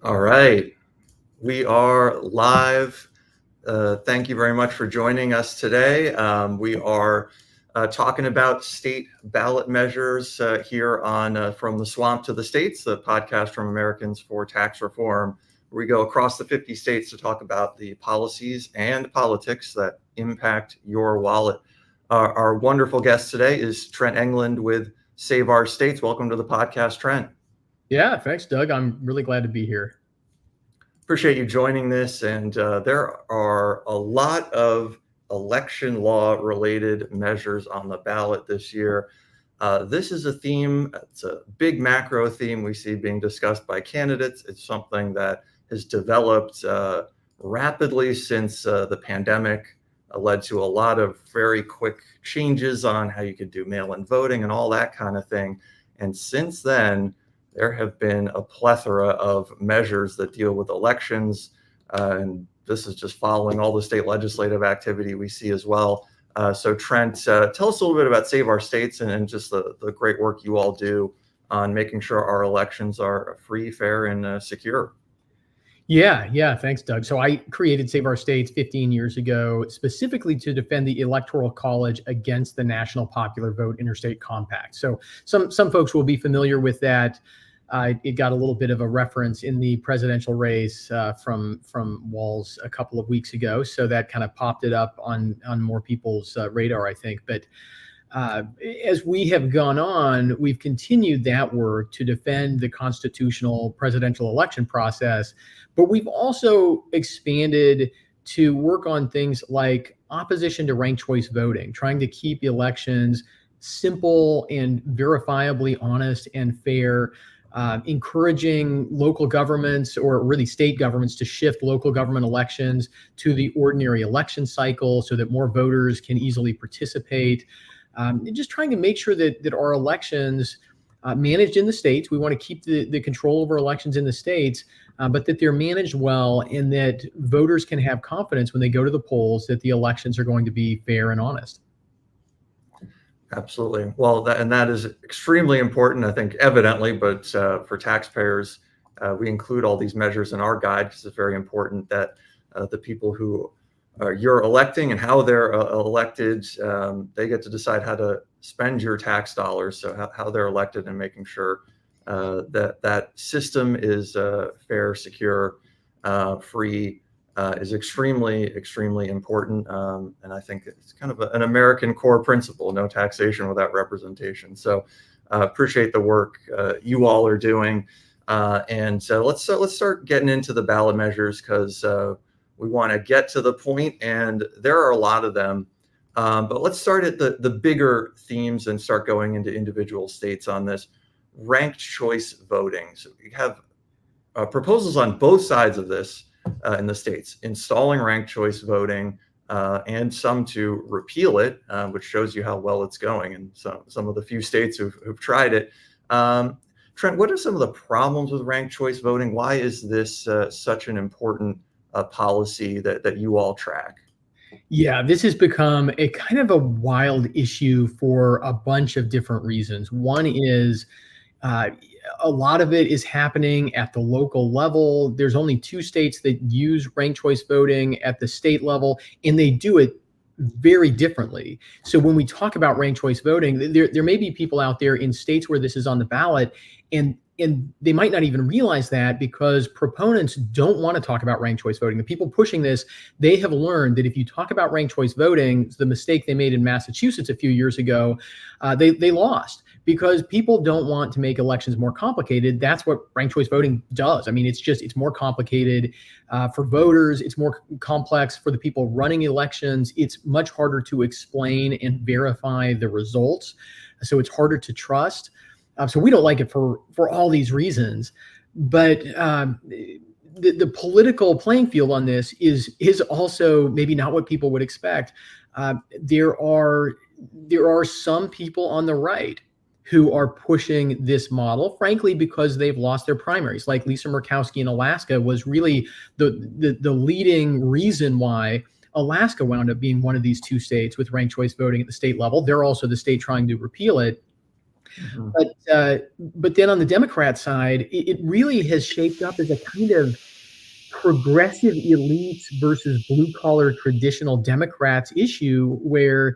All right, we are live. Thank you very much for joining us today. We are talking about state ballot measures here on From the Swamp to the States, the podcast from Americans for Tax Reform. We go across the 50 states to talk about the policies and politics that impact your wallet. Our wonderful guest today is Trent England with Save Our States. Welcome to the podcast, Trent. Yeah, thanks, Doug. I'm really glad to be here. Appreciate you joining this. And there are a lot of election law related measures on the ballot this year. This is a theme, it's a big macro theme we see being discussed by candidates. It's something that has developed rapidly since the pandemic led to a lot of very quick changes on how you could do mail-in voting and all that kind of thing. And since then, there have been a plethora of measures that deal with elections, and this is just following all the state legislative activity we see as well. So Trent, tell us a little bit about Save Our States and just the great work you all do on making sure our elections are free, fair, and secure. Yeah, thanks, Doug. So I created Save Our States 15 years ago, specifically to defend the Electoral College against the National Popular Vote Interstate Compact. So some folks will be familiar with that. It got a little bit of a reference in the presidential race from Walz a couple of weeks ago. So that kind of popped it up on more people's radar, I think. But as we have gone on, we've continued that work to defend the constitutional presidential election process, but we've also expanded to work on things like opposition to ranked choice voting, trying to keep elections simple and verifiably honest and fair, encouraging local governments, or really state governments, to shift local government elections to the ordinary election cycle so that more voters can easily participate. Just trying to make sure that our elections managed in the states. We want to keep the control over elections in the states, but that they're managed well and that voters can have confidence when they go to the polls that the elections are going to be fair and honest. Absolutely. Well, that is extremely important, I think, evidently, but for taxpayers, we include all these measures in our guide because it's very important that the people who you're electing and how they're elected, they get to decide how to spend your tax dollars. So how they're elected, and making sure that system is fair, secure, free, is extremely important. And I think it's kind of an American core principle: no taxation without representation. So appreciate the work you all are doing. And so let's start getting into the ballot measures, because we want to get to the point, and there are a lot of them. But let's start at the bigger themes and start going into individual states on this. Ranked choice voting. So we have proposals on both sides of this in the states, installing ranked choice voting, and some to repeal it, which shows you how well it's going in some of the few states who've tried it. Trent, what are some of the problems with ranked choice voting? Why is this such an important policy that you all track? Yeah, this has become a kind of a wild issue for a bunch of different reasons. One is a lot of it is happening at the local level. There's only 2 states that use ranked choice voting at the state level, and they do it very differently. So when we talk about ranked choice voting, there may be people out there in states where this is on the ballot, and they might not even realize that, because proponents don't want to talk about ranked choice voting. The people pushing this, they have learned that if you talk about ranked choice voting, the mistake they made in Massachusetts a few years ago, they lost, because people don't want to make elections more complicated. That's what ranked choice voting does. I mean, it's more complicated for voters. It's more complex for the people running elections. It's much harder to explain and verify the results. So it's harder to trust. So we don't like it for all these reasons. But the political playing field on this is also maybe not what people would expect. There are some people on the right who are pushing this model, frankly, because they've lost their primaries. Like Lisa Murkowski in Alaska was really the leading reason why Alaska wound up being one of these 2 states with ranked choice voting at the state level. They're also the state trying to repeal it. Mhm. But then on the Democrat side, it really has shaped up as a kind of progressive elites versus blue collar traditional Democrats issue where,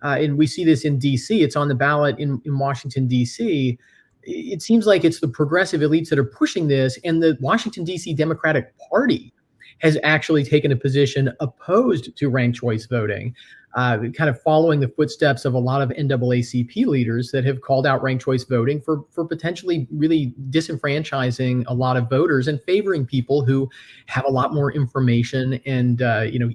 and we see this in DC, it's on the ballot in Washington, DC. It seems like it's the progressive elites that are pushing this, and the Washington, DC Democratic Party has actually taken a position opposed to ranked choice voting, kind of following the footsteps of a lot of NAACP leaders that have called out ranked choice voting for potentially really disenfranchising a lot of voters and favoring people who have a lot more information and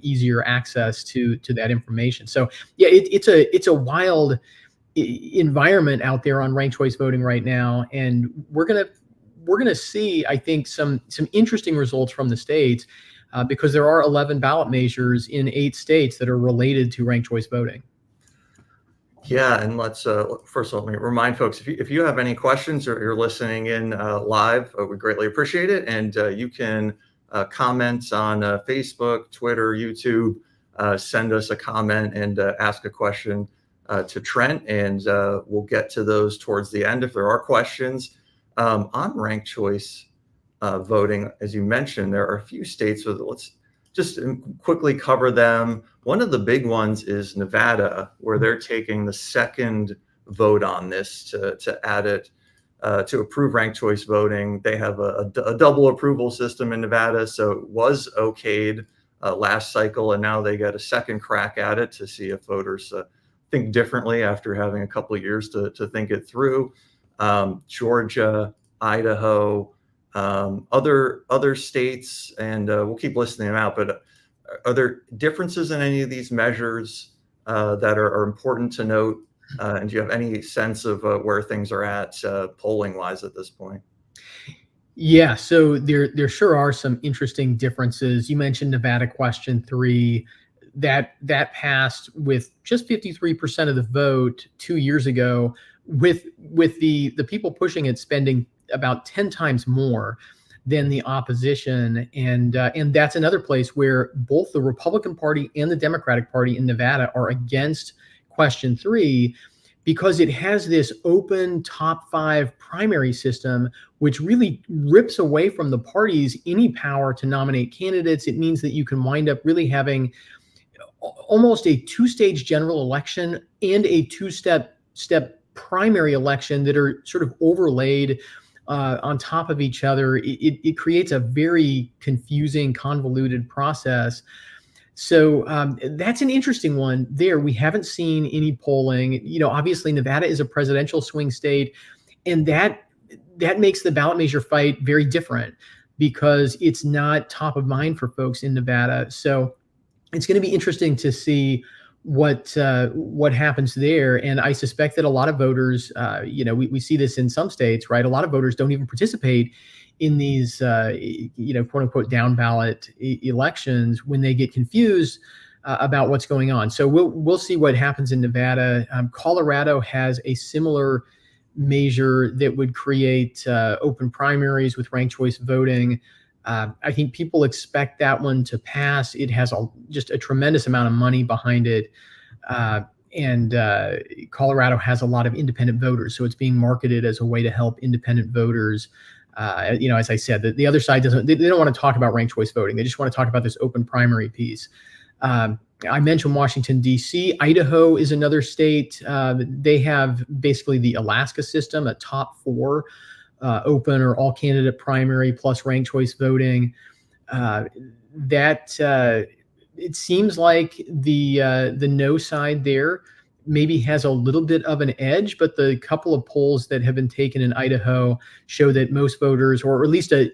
easier access to that information. So yeah, it's a wild environment out there on ranked choice voting right now, and we're gonna see, I think, some interesting results from the states, because there are 11 ballot measures in 8 states that are related to ranked choice voting. Yeah, and let's first let me remind folks, if you have any questions or you're listening in live, we greatly appreciate it. And you can comment on Facebook, Twitter, YouTube, send us a comment and ask a question to Trent, and we'll get to those towards the end if there are questions. On ranked choice voting, as you mentioned, there are a few states with, let's just quickly cover them. One of the big ones is Nevada, where they're taking the second vote on this to add it to approve ranked choice voting. They have a double approval system in Nevada, so it was okayed last cycle, and now they get a second crack at it to see if voters think differently after having a couple of years to think it through. Georgia, Idaho, other states, and we'll keep listing them out, but are there differences in any of these measures that are important to note? And do you have any sense of where things are at polling wise at this point? Yeah, so there sure are some interesting differences. You mentioned Nevada question 3, that passed with just 53% of the vote 2 years ago, with the people pushing it spending about 10 times more than the opposition. And that's another place where both the Republican Party and the Democratic Party in Nevada are against question 3, because it has this open top 5 primary system, which really rips away from the parties any power to nominate candidates. It means that you can wind up really having almost a 2-stage general election and a 2-step primary election that are sort of overlaid on top of each other. It creates a very confusing, convoluted process. So that's an interesting one there. We haven't seen any polling. Obviously Nevada is a presidential swing state, and that makes the ballot measure fight very different, because it's not top of mind for folks in Nevada. So it's going to be interesting to see what happens there. And I suspect that a lot of voters, we see this in some states, right? A lot of voters don't even participate in these, quote unquote, down ballot elections when they get confused about what's going on. So we'll see what happens in Nevada. Colorado has a similar measure that would create open primaries with ranked choice voting. I think people expect that one to pass. It has just a tremendous amount of money behind it. And Colorado has a lot of independent voters, so it's being marketed as a way to help independent voters. As I said, the other side they don't want to talk about ranked choice voting. They just want to talk about this open primary piece. I mentioned Washington, D.C. Idaho is another state. They have basically the Alaska system, a top 4 open or all candidate primary plus ranked choice voting. It seems like the no side there maybe has a little bit of an edge, but the couple of polls that have been taken in Idaho show that most voters, or at least a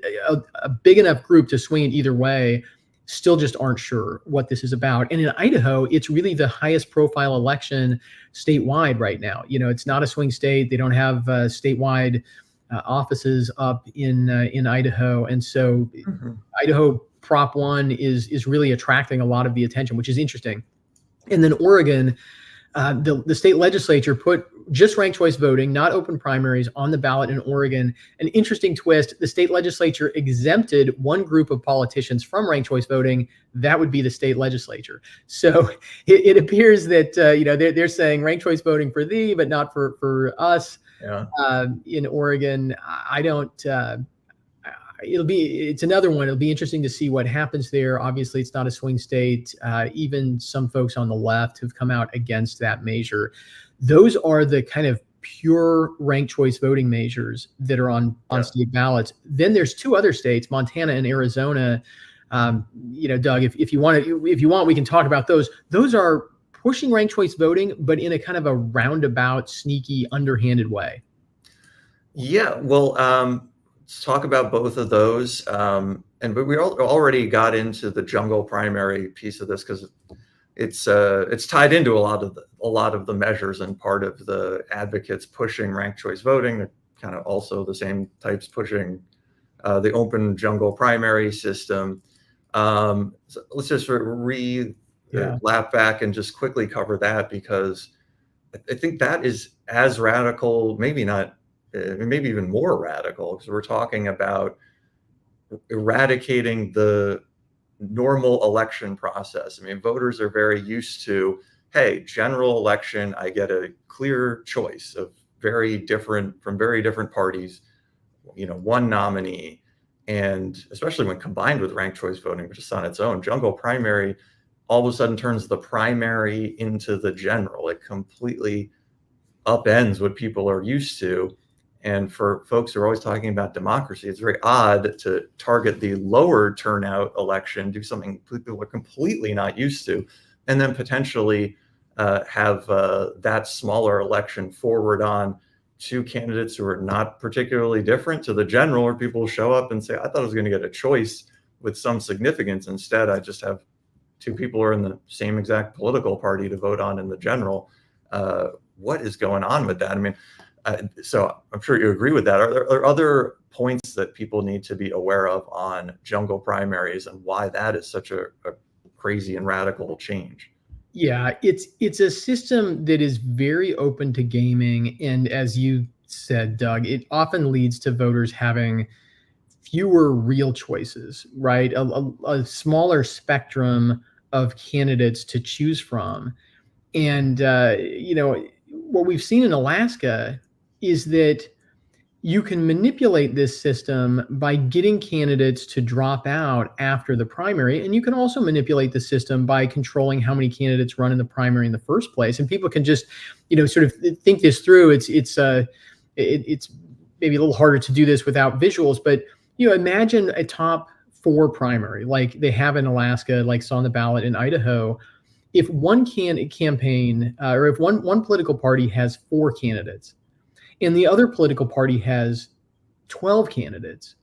big enough group to swing it either way, still just aren't sure what this is about. And in Idaho, it's really the highest profile election statewide right now. It's not a swing state. They don't have statewide offices up in Idaho. And so Idaho Prop 1 is really attracting a lot of the attention, which is interesting. And then Oregon, the state legislature put just ranked choice voting, not open primaries, on the ballot in Oregon. An interesting twist: the state legislature exempted one group of politicians from ranked choice voting. That would be the state legislature. So it appears that they're saying ranked choice voting for thee, but not for us. Yeah. In Oregon. I don't. It's another one. It'll be interesting to see what happens there. Obviously, it's not a swing state. Even some folks on the left have come out against that measure. Those are the kind of pure ranked choice voting measures that are on state ballots. Then there's two other states, Montana and Arizona. Doug, if you want, we can talk about those. Those are pushing ranked choice voting, but in a kind of a roundabout, sneaky, underhanded way. Yeah, well, let's talk about both of those. But we already got into the jungle primary piece of this because it's tied into a lot of the measures, and part of the advocates pushing ranked choice voting. They're kind of also the same types pushing the open jungle primary system. So let's just lap back and just quickly cover that, because I think that is as radical, maybe not, maybe even more radical, because we're talking about eradicating the normal election process. I mean, voters are very used to, hey, general election, I get a clear choice of from very different parties, one nominee. And especially when combined with ranked choice voting, which is on its own, jungle primary all of a sudden turns the primary into the general. It completely upends what people are used to. And for folks who are always talking about democracy, it's very odd to target the lower turnout election, do something people are completely not used to, and then potentially have that smaller election forward on two candidates who are not particularly different to the general, where people show up and say, I thought I was going to get a choice with some significance. Instead, I just have two people who are in the same exact political party to vote on in the general. What is going on with that? I mean, so I'm sure you agree with that. Are there other points that people need to be aware of on jungle primaries and why that is such a crazy and radical change? Yeah, it's a system that is very open to gaming. And as you said, Doug, it often leads to voters having fewer real choices, right? A smaller spectrum of candidates to choose from. And, what we've seen in Alaska is that you can manipulate this system by getting candidates to drop out after the primary. And you can also manipulate the system by controlling how many candidates run in the primary in the first place. And people can just, sort of think this through. It's maybe a little harder to do this without visuals, but, imagine a top 4 primary like they have in Alaska, like it's on the ballot in Idaho. If one campaign or if one political party has 4 candidates, and the other political party has 12 candidates,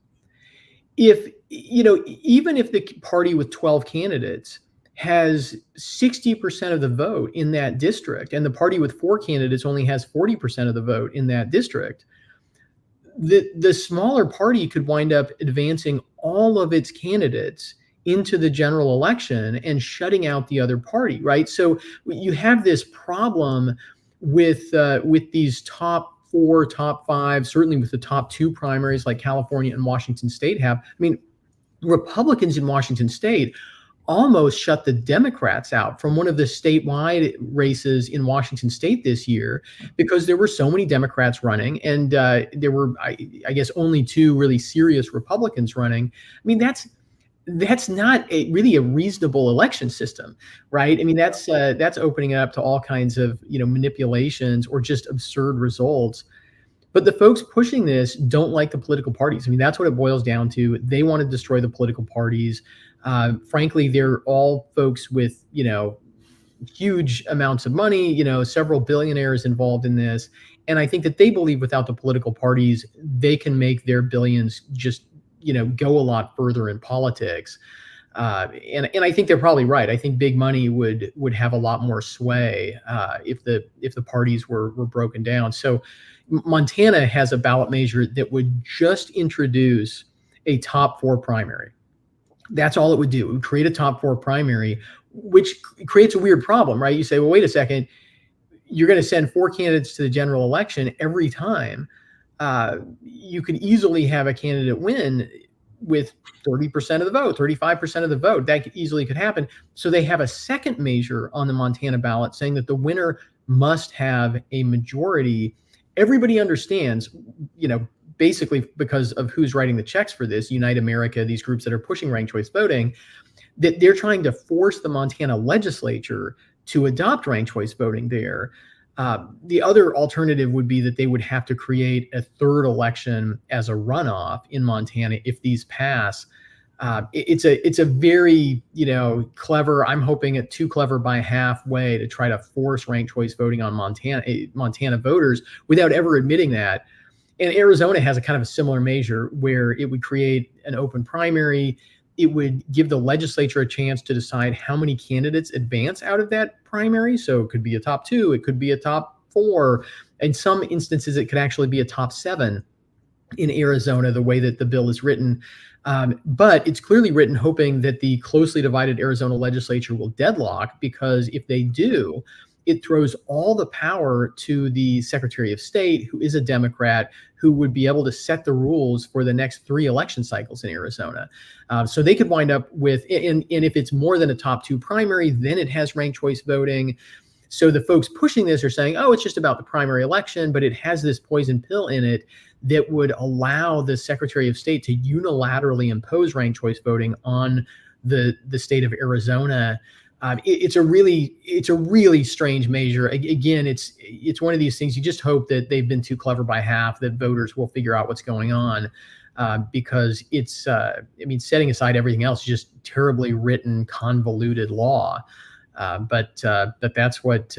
even if the party with 12 candidates has 60% of the vote in that district, and the party with 4 candidates only has 40% of the vote in that district, the smaller party could wind up advancing all of its candidates into the general election and shutting out the other party, right? So you have this problem with these top 4, top 5, certainly with the top 2 primaries like California and Washington State have. I mean, Republicans in Washington State almost shut the Democrats out from one of the statewide races in Washington State this year because there were so many Democrats running, and there were, I guess, only 2 really serious Republicans running. I mean, that's not really a reasonable election system, right? I mean, that's opening it up to all kinds of manipulations or just absurd results. But the folks pushing this don't like the political parties. I mean, that's what it boils down to. They want to destroy the political parties. Frankly, they're all folks with huge amounts of money. Several billionaires involved in this, and I think that they believe without the political parties, they can make their billions just go a lot further in politics. And I think they're probably right. I think big money would have a lot more sway if the parties were broken down. So Montana has a ballot measure that would just introduce a top 4 primary. That's all it would do. It would create a top 4 primary, which creates a weird problem, right? You say, well, wait a second, you're going to send 4 candidates to the general election every time. You could easily have a candidate win with 30% of the vote, 35% of the vote. That easily could happen. So they have a second measure on the Montana ballot saying that the winner must have a majority everybody understands, basically because of who's writing the checks for this, Unite America, these groups that are pushing ranked choice voting, that they're trying to force the Montana legislature to adopt ranked choice voting there. The other alternative would be that they would have to create a third election as a runoff in Montana if these pass. It's a very clever. I'm hoping it too clever by half way to try to force ranked choice voting on Montana voters without ever admitting that. And Arizona has a kind of a similar measure where it would create an open primary. It would give the legislature a chance to decide how many candidates advance out of that primary. So it could be a top 2, it could be a top 4. In some instances, it could actually be a top 7 in Arizona, the way that the bill is written. But it's clearly written hoping that the closely divided Arizona legislature will deadlock, because if they do, it throws all the power to the Secretary of State, who is a Democrat, who would be able to set the rules for the next 3 election cycles in Arizona. So they could wind up with, and if it's more than a top 2 primary, then it has ranked choice voting. So the folks pushing this are saying, oh, it's just about the primary election, but it has this poison pill in it that would allow the Secretary of State to unilaterally impose ranked choice voting on the state of Arizona. It's a really strange measure. Again, it's one of these things you just hope that they've been too clever by half, that voters will figure out what's going on, because it's setting aside everything else, just terribly written, convoluted law. But that's what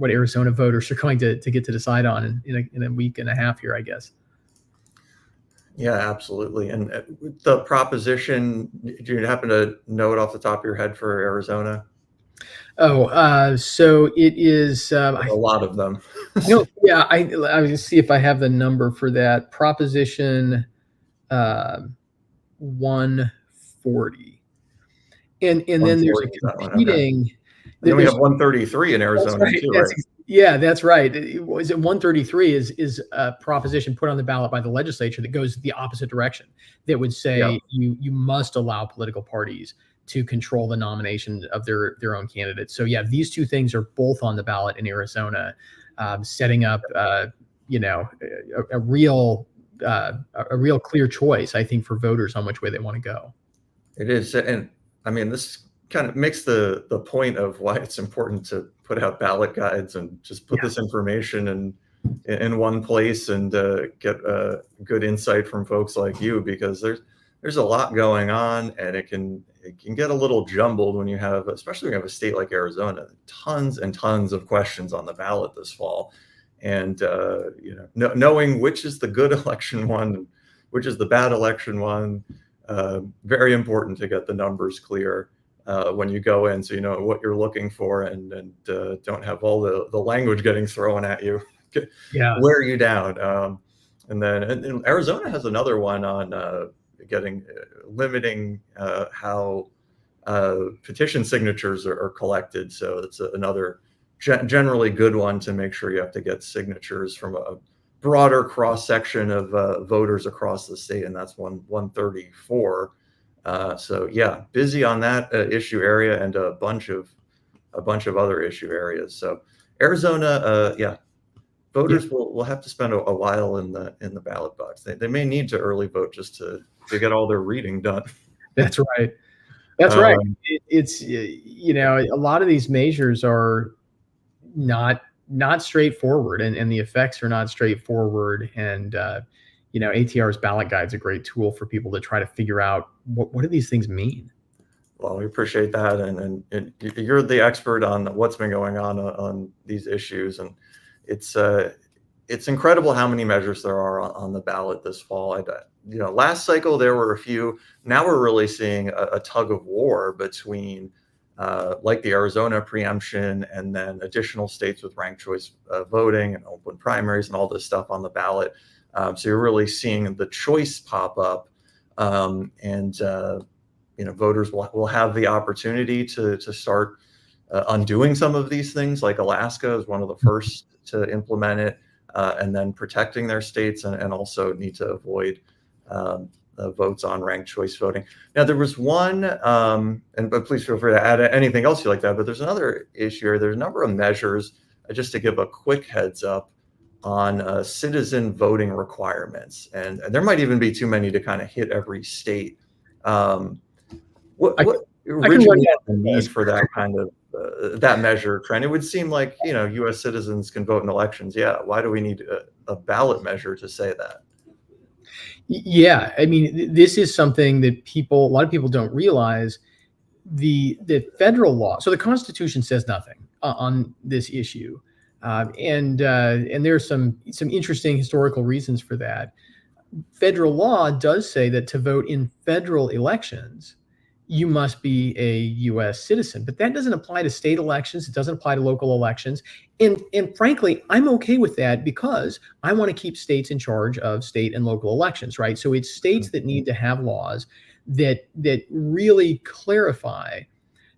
Arizona voters are going to get to decide on in a week and a half here, I guess. Yeah, absolutely. And the proposition, do you happen to know it off the top of your head for Arizona? So it is a lot of them. Yeah, I will see if I have the number for that. Proposition 140, and then there's a competing. Okay. Then we have 133 in Arizona too, right? Yeah, that's right. It 133 is a proposition put on the ballot by the legislature that goes the opposite direction. That would say you must allow political parties to control the nomination of their own candidates. So yeah, these 2 things are both on the ballot in Arizona, setting up a real clear choice, I think, for voters on which way they want to go. It is, and I mean, this kind of makes the point of why it's important to put out ballot guides and just put this information in one place and get good insight from folks like you, because there's a lot going on, and it can get a little jumbled when you have, especially when you have a state like Arizona, tons and tons of questions on the ballot this fall, and knowing which is the good election one, which is the bad election one, very important to get the numbers clear when you go in, so you know what you're looking for, and don't have all the language getting thrown at you. Wear you down. And then Arizona has another one on limiting how petition signatures are collected. So it's another generally good one to make sure you have to get signatures from a broader cross section of voters across the state, and that's 134. So yeah, busy on that issue area, and a bunch of other issue areas. So Arizona, voters will have to spend a while in the ballot box. They may need to early vote just to get all their reading done. That's right. That's right. It's a lot of these measures are not straightforward, and the effects are not straightforward. And ATR's ballot guide is a great tool for people to try to figure out what do these things mean. Well, we appreciate that, and you're the expert on what's been going on these issues, and it's incredible how many measures there are on the ballot this fall. Last cycle there were a few. Now we're really seeing a tug of war between like the Arizona preemption and then additional states with ranked choice voting and open primaries and all this stuff on the ballot. So you're really seeing the choice pop up, and voters will have the opportunity to start undoing some of these things. Like Alaska is one of the first to implement it, and then protecting their states, and also need to avoid votes on ranked choice voting. Now there was one, but please feel free to add anything else you like that. But there's another issue. There's a number of measures, just to give a quick heads up. on citizen voting requirements, and there might even be too many to kind of hit every state. What I can run originally down the the need list. for that kind of that measure, Trent? It would seem like, U.S. citizens can vote in elections. Yeah, why do we need a ballot measure to say that? Yeah, I mean, this is something that a lot of people don't realize. The federal law, so the Constitution says nothing on this issue, and there's some interesting historical reasons for that. Federal law does say that to vote in federal elections, you must be a U.S. citizen, but that doesn't apply to state elections. It doesn't apply to local elections. And frankly, I'm okay with that because I want to keep states in charge of state and local elections, right? So it's states that need to have laws that really clarify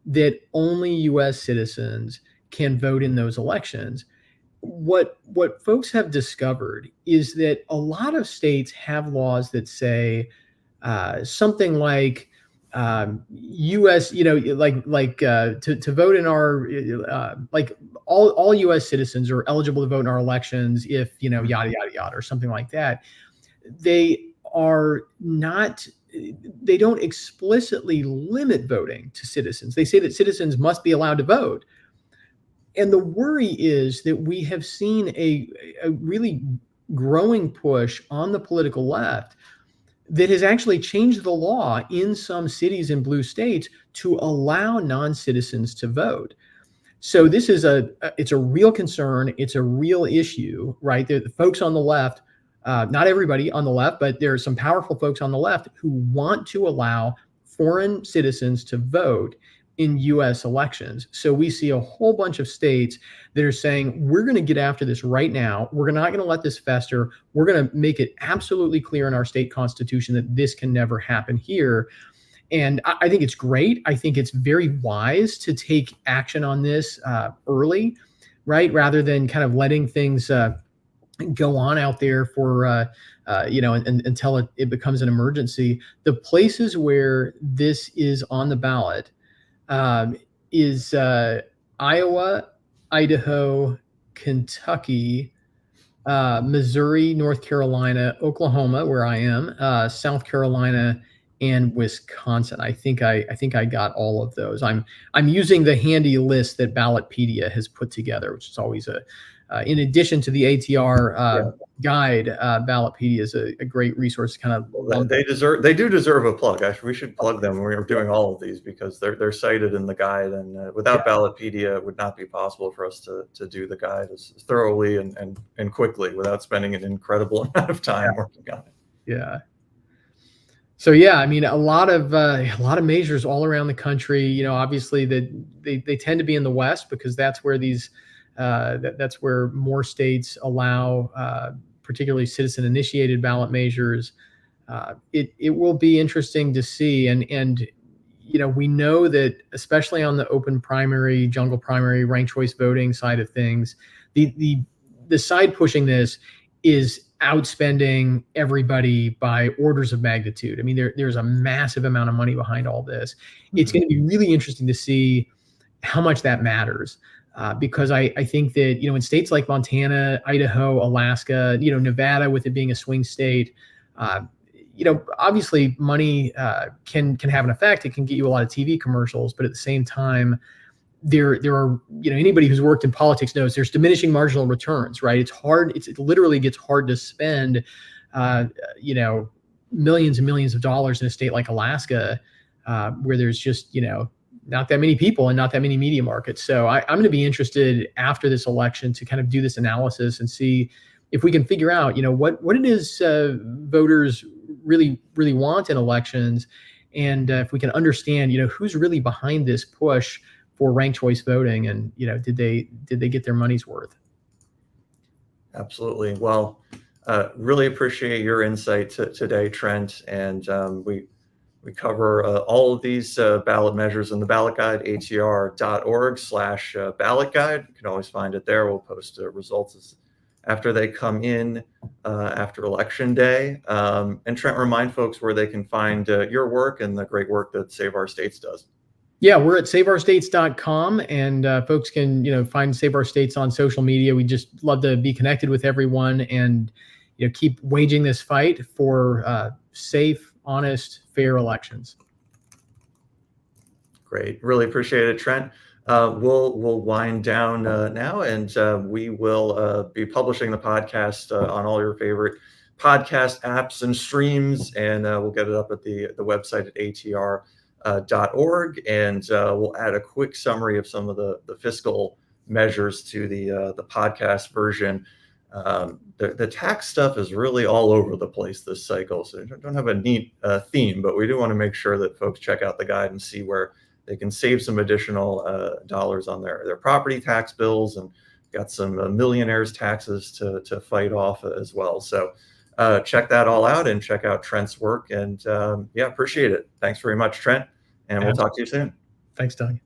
that only U.S. citizens can vote in those elections. What folks have discovered is that a lot of states have laws that say something like U.S. To vote in our like all U.S. citizens are eligible to vote in our elections if yada yada yada or something like that. They are not. They don't explicitly limit voting to citizens. They say that citizens must be allowed to vote. And the worry is that we have seen a really growing push on the political left that has actually changed the law in some cities in blue states to allow non-citizens to vote. So this is it's a real concern. It's a real issue, right? The folks on the left, not everybody on the left, but there are some powerful folks on the left who want to allow foreign citizens to vote in U.S. elections. So we see a whole bunch of states that are saying, we're going to get after this right now. We're not going to let this fester. We're going to make it absolutely clear in our state constitution that this can never happen here. And I think it's great. I think it's very wise to take action on this early, right? Rather than kind of letting things go on out there for, until it becomes an emergency. The places where this is on the ballot is Iowa, Idaho, Kentucky, Missouri, North Carolina, Oklahoma, where I am, South Carolina, and Wisconsin. I think I got all of those. I'm using the handy list that Ballotpedia has put together, which is always in addition to the ATR guide. Ballotpedia is a great resource to kind of. Well, they do deserve a plug. We should plug them when we're doing all of these because they're cited in the guide, and without Ballotpedia, it would not be possible for us to do the guide as thoroughly and quickly without spending an incredible amount of time working on it. Yeah. So yeah, I mean, a lot of measures all around the country. Obviously they tend to be in the West because that's where that's where more states allow, particularly citizen-initiated ballot measures. It will be interesting to see, and we know that especially on the open primary, jungle primary, ranked choice voting side of things, the side pushing this is outspending everybody by orders of magnitude. I mean, there's a massive amount of money behind all this. It's going to be really interesting to see how much that matters. Because I think that, in states like Montana, Idaho, Alaska, Nevada, with it being a swing state, obviously money can have an effect. It can get you a lot of TV commercials, but at the same time, there are, anybody who's worked in politics knows there's diminishing marginal returns, right? It's hard. It literally gets hard to spend, millions and millions of dollars in a state like Alaska, where there's just, not that many people and not that many media markets. So I'm going to be interested after this election to kind of do this analysis and see if we can figure out, what it is voters really, really want in elections. And if we can understand, who's really behind this push for ranked choice voting, and did they get their money's worth? Absolutely. Well, really appreciate your insight today, Trent, and we cover all of these ballot measures in the ballot guide, atr.org/ballot guide. You can always find it there. We'll post results after they come in after Election Day. And Trent, remind folks where they can find your work and the great work that Save Our States does. Yeah, we're at saveourstates.com, and folks can, find Save Our States on social media. We just love to be connected with everyone and, keep waging this fight for safe, honest, fair elections. Great. Really appreciate it, Trent. We'll wind down now, and we will be publishing the podcast on all your favorite podcast apps and streams, and we'll get it up at the website at atr.org, and we'll add a quick summary of some of the fiscal measures to the podcast version. The tax stuff is really all over the place this cycle, so don't have a neat theme, but we do want to make sure that folks check out the guide and see where they can save some additional dollars on their property tax bills, and got some millionaires taxes to fight off as well. So check that all out and check out Trent's work. And yeah, appreciate it. Thanks very much, Trent. And we'll talk to you soon. Thanks, Doug.